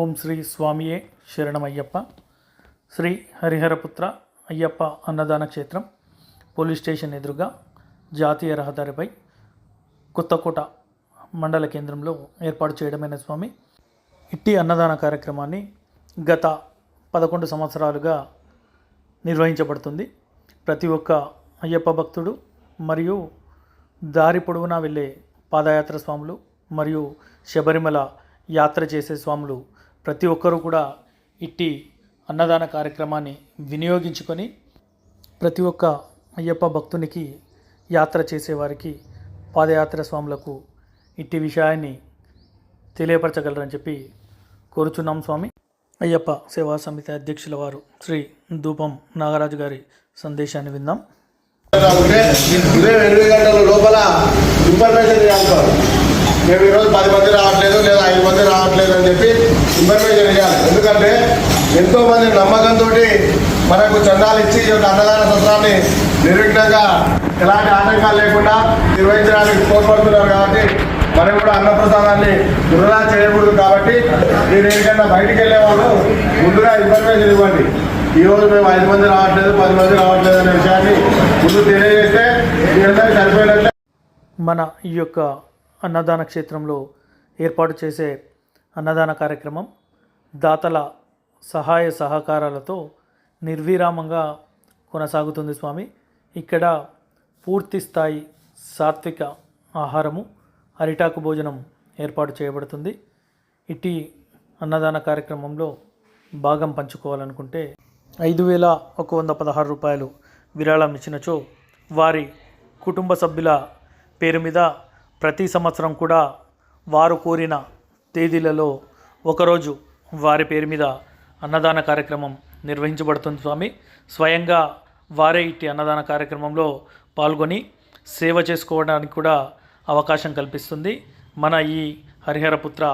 ఓం శ్రీ స్వామియే శరణమయ్యప్ప. శ్రీ హరిహరపుత్ర అయ్యప్ప అన్నదాన క్షేత్రం పోలీస్ స్టేషన్ ఎదురుగా జాతీయ రహదారిపై కొత్తకోట మండల కేంద్రంలో ఏర్పాటు చేయడమైన స్వామి. ఇట్టి అన్నదాన కార్యక్రమాన్ని గత 11 సంవత్సరాలుగా నిర్వహించబడుతుంది. ప్రతి ఒక్క అయ్యప్ప భక్తుడు మరియు దారి పొడవునా వెళ్ళే పాదయాత్ర స్వాములు మరియు శబరిమల యాత్ర చేసే స్వాములు ప్రతి ఒక్కరూ కూడా ఇట్టి అన్నదాన కార్యక్రమాన్ని వినియోగించుకొని ప్రతి ఒక్క అయ్యప్ప భక్తునికి యాత్ర చేసేవారికి పాదయాత్ర స్వాములకు ఇట్టి విషయాన్ని తెలియపరచగలరని చెప్పి కోరుచున్నాం స్వామి. అయ్యప్ప సేవా సమితి అధ్యక్షుల వారు శ్రీ ధూపం నాగరాజు గారి సందేశాన్ని విందాం. ఉదయం 8 గంటల లోపల ఇన్ఫర్మేషన్ చేయాలి. మేము ఈరోజు 10 మంది రావట్లేదు లేదా 5 మంది రావట్లేదు అని చెప్పి ఇన్ఫర్మేషన్ ఇవ్వాలి. ఎందుకంటే ఎంతోమంది నమ్మకంతో మనకు చందాలు ఇచ్చి ఈ యొక్క అన్నదాన సత్రాన్ని నిర్విఘ్నంగా ఎలాంటి ఆటంకాలు లేకుండా నిర్వహించడానికి తోడ్పడుతున్నారు. కాబట్టి మనం కూడా అన్నప్రసాదాన్ని వృధా చేయకూడదు. కాబట్టి మీరు ఏదైనా బయటికి వెళ్ళే వాళ్ళు ముందుగా ఇన్ఫర్మేషన్ ఇవ్వండి. ఈరోజు మేము 5 మంది రావట్లేదు 10 మంది రావట్లేదు అనే విషయాన్ని ముందు తెలియజేస్తే మీరందరికీ సరిపోయినట్లే. మన ఈ యొక్క అన్నదాన క్షేత్రంలో ఏర్పాటు చేసే అన్నదాన కార్యక్రమం దాతల సహాయ సహకారాలతో నిర్విరామంగా కొనసాగుతుంది స్వామి. ఇక్కడ పూర్తి స్థాయి సాత్విక ఆహారము, అరిటాకు భోజనం ఏర్పాటు చేయబడుతుంది. ఇట్టి అన్నదాన కార్యక్రమంలో భాగం పంచుకోవాలనుకుంటే 5,116 రూపాయలు విరాళం ఇచ్చినచో వారి కుటుంబ సభ్యుల పేరు మీద ప్రతి సంవత్సరం కూడా వారు కోరిన తేదీలలో ఒకరోజు వారి పేరు మీద అన్నదాన కార్యక్రమం నిర్వహించబడుతుంది స్వామి. స్వయంగా వారే ఇట్టి అన్నదాన కార్యక్రమంలో పాల్గొని సేవ చేసుకోవడానికి కూడా అవకాశం కల్పిస్తుంది మన ఈ హరిహరపుత్ర